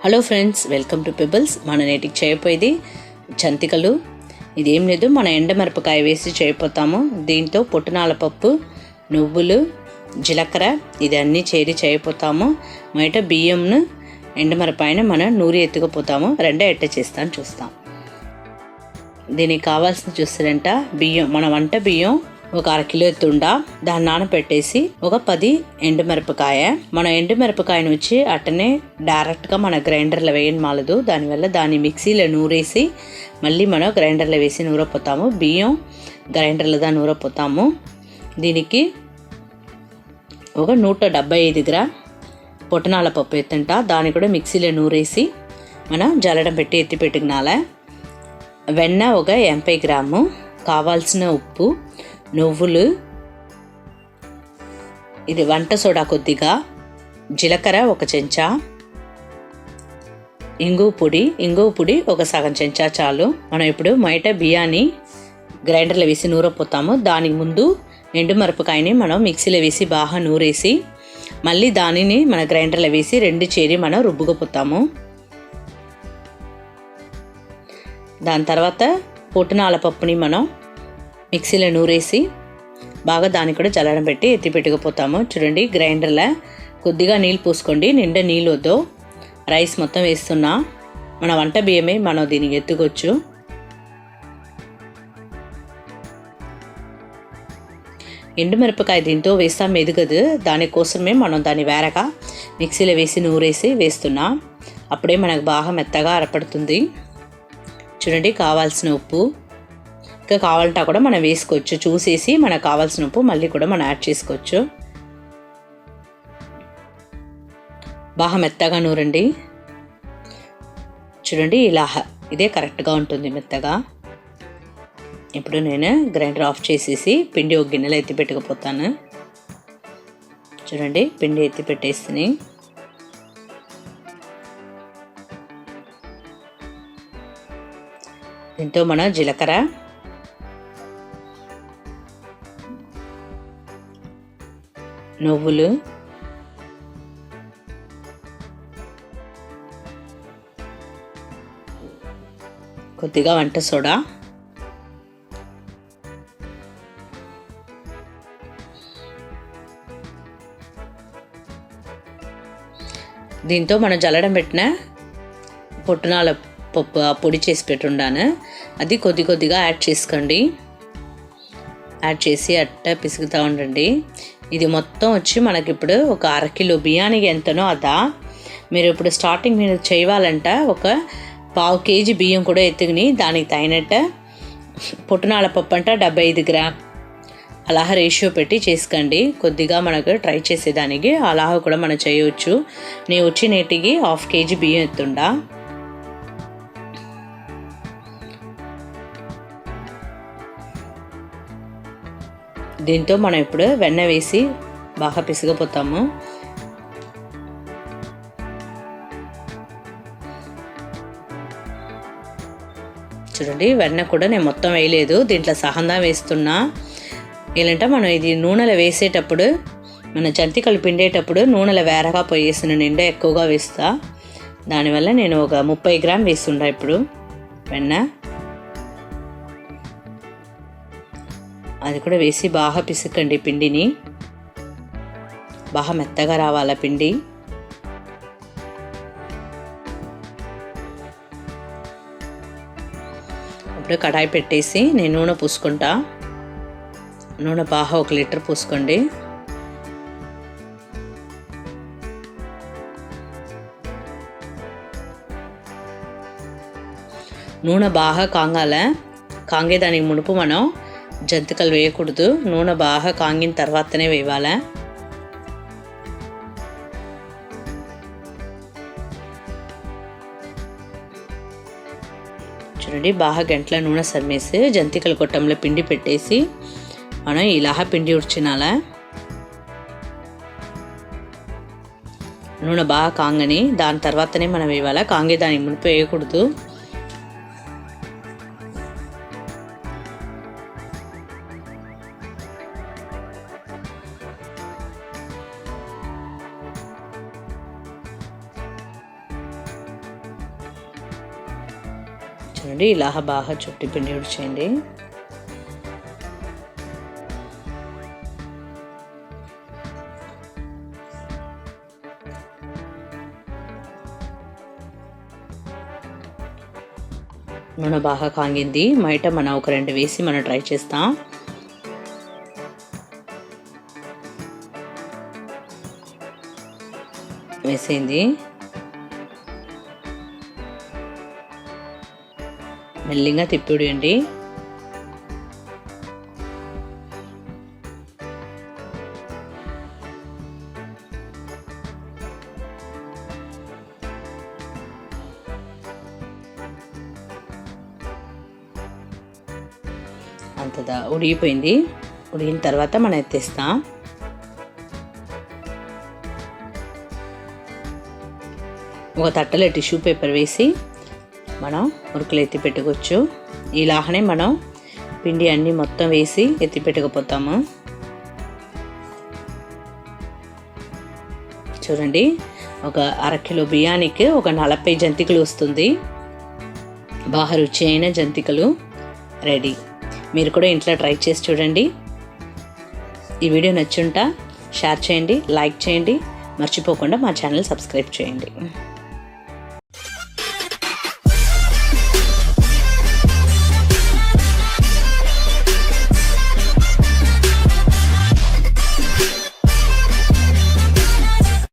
Hello friends, welcome to pebbles. మన నేటికి చేయపోయేది జంతికలు. ఇదేం లేదు, మన ఎండమిరపకాయ వేసి చేయపోతాము. దీంతో పుట్నాల పప్పు, నువ్వులు, జీలకర్ర ఇది అన్నీ చేరి చేయపోతాము. బయట బియ్యంను ఎండమిరపాయను మనం నూరి ఎత్తుకుపోతాము. రెండే ఎట్ట చేస్తాను చూస్తాం. దీనికి కావాల్సిన చూస్తారంట బియ్యం, మన వంట బియ్యం ఒక 1/2 కిలో ఎత్తుండా, దాన్ని నానపెట్టేసి ఒక 10 ఎండుమిరపకాయ. మన ఎండుమిరపకాయను వచ్చి అట్టనే డైరెక్ట్గా మన గ్రైండర్లో వేయని మాలదు. దానివల్ల దాన్ని మిక్సీలో నూరేసి మళ్ళీ మనం గ్రైండర్లో వేసి నూరపోతాము. బియ్యం గ్రైండర్లో దా నూరపోతాము. దీనికి ఒక 175 గ్రామ్ పుట్నాల పప్పు ఎత్తుంట, దాన్ని కూడా మిక్సీలో నూరేసి మనం జల్లడం పెట్టి ఎత్తి పెట్టుకునాల. వెన్న ఒక 80 గ్రాము, కావాల్సిన ఉప్పు, నువ్వులు, ఇది వంట సోడా కొద్దిగా, జీలకర్ర ఒక చెంచా, ఇంగువ పొడి ఒక సగం చెంచా చాలు. మనం ఇప్పుడు బయట బియ్యాన్ని గ్రైండర్లో వేసి నూరపోతాము. దానికి ముందు ఎండుమిరపకాయని మనం మిక్సీలో వేసి బాగా నూరేసి మళ్ళీ దానిని మన గ్రైండర్లో వేసి 2 చేరి మనం రుబ్బుకుపోతాము. దాని తర్వాత పుట్నాల పప్పుని మనం మిక్సీలో నూరేసి బాగా దాన్ని కూడా చల్లడం పెట్టి ఎత్తి పెట్టుకుపోతాము. చూడండి, గ్రైండర్లో కొద్దిగా నీళ్ళు పోసుకోండి, నిండా నీళ్ళు వద్దు. రైస్ మొత్తం వేస్తున్నా, మన వంట బియ్యమే మనం దీనికి ఎత్తుకోవచ్చు. ఎండుమిరపకాయ దీంతో వేస్తాం ఎదుగదు, దానికోసమే మనం దాన్ని వేరగా మిక్సీలో వేసి నూరేసి వేస్తున్నా. అప్పుడే మనకు బాగా మెత్తగా అరపడుతుంది. చూడండి, కావాల్సిన ఉప్పు ఇంకా కావాలంటే కూడా మనం వేసుకోవచ్చు. చూసేసి మనకు కావాల్సిన ఉప్పు మళ్ళీ కూడా మనం యాడ్ చేసుకోవచ్చు. బాగా మెత్తగా నూరండి. చూడండి, ఇలా ఇదే కరెక్ట్గా ఉంటుంది మెత్తగా. ఇప్పుడు నేను గ్రైండర్ ఆఫ్ చేసేసి పిండి ఒక గిన్నెలో ఎత్తి పెట్టుకుపోతాను. చూడండి, పిండి ఎత్తి పెట్టేసి దీంతో మనం జీలకర్ర, నువ్వులు, కొద్దిగా వంట సోడా, దీంతో మనం జల్లడం పెట్టిన పుట్నాల పప్పు పొడి చేసి పెట్టుండాను, అది కొద్దిగా యాడ్ చేసుకోండి. యాడ్ చేసి అట్ట పిసుకుతూ ఉండండి. ఇది మొత్తం వచ్చి మనకి ఇప్పుడు ఒక 1/2 కిలో బియ్యానికి ఎంతనో అదా. మీరు ఇప్పుడు స్టార్టింగ్ మీరు చేయాలంట ఒక 1/2 కేజీ బియ్యం కూడా ఎత్తుకుని దానికి తగినట్టు పుట్నాల పప్పు అంట 75 గ్రామ్ అలా రేషియో పెట్టి చేసుకోండి. కొద్దిగా మనకు ట్రై చేసేదానికి అలా కూడా మనం చేయవచ్చు. నేను వచ్చి నేటికి 1/2 కేజీ బియ్యం ఎత్తుండా. దీంతో మనం ఇప్పుడు వెన్న వేసి బాగా పిసిగిపోతాము. చూడండి, వెన్న కూడా నేను మొత్తం వేయలేదు, దీంట్లో సహంగా వేస్తున్నా. ఏంటంటే మనం ఇది నూనెలో వేసేటప్పుడు, మన జంతికలు పిండేటప్పుడు నూనెలో వేరగా పోయేసిన నిండా ఎక్కువగా వేస్తా. దానివల్ల నేను ఒక 30 గ్రామ్ వేస్తుండా ఇప్పుడు వెన్న. అది కూడా వేసి బాగా పిసుకండి. పిండిని బాగా మెత్తగా రావాల పిండి. అప్పుడు కడాయి పెట్టేసి నేను నూనె పూసుకుంటా. నూనె బాగా 1 లీటర్ పూసుకోండి. నూనె బాగా కాంగేదానికి మునుపు మనం జంతికలు వేయకూడదు. నూనె బాగా కాంగిన తర్వాతనే వేయాలి. చూడండి, బాగా గంటల నూనె సమ్మేసి జంతికల కొట్టంలో పిండి పెట్టేసి మనం ఇలా పిండి ఉడిచినాల. నూనె బాగా కాంగని దాని తర్వాతనే మనం వేయాలి, కాంగేదానికి మునుపు వేయకూడదు. చూడండి, ఇలా బాగా చుట్టి పిండి ఉడిచేయండి. నూనె బాగా కాగింది. మైట మనం ఒక 2 వేసి మనం ట్రై చేస్తాం. వేసేయండి. మెల్లిగా తిప్పిడియండి. అంతదా ఉడిగిపోయింది. ఉడిగిన తర్వాత మనం ఎత్తేస్తాం. ఒక తట్టలో టిష్యూ పేపర్ వేసి మనం మురుకులు ఎత్తి పెట్టుకోవచ్చు. ఇలాగనే మనం పిండి అన్నీ మొత్తం వేసి ఎత్తి పెట్టుకుపోతాము. చూడండి, ఒక 1/2 కిలో బియ్యానికి ఒక 40 జంతికలు వస్తుంది. బాగా రుచి అయిన జంతికలు రెడీ. మీరు కూడా ఇంట్లో ట్రై చేసి చూడండి. ఈ వీడియో నచ్చుంటా షేర్ చేయండి, లైక్ చేయండి, మర్చిపోకుండా మా ఛానల్ సబ్స్క్రైబ్ చేయండి.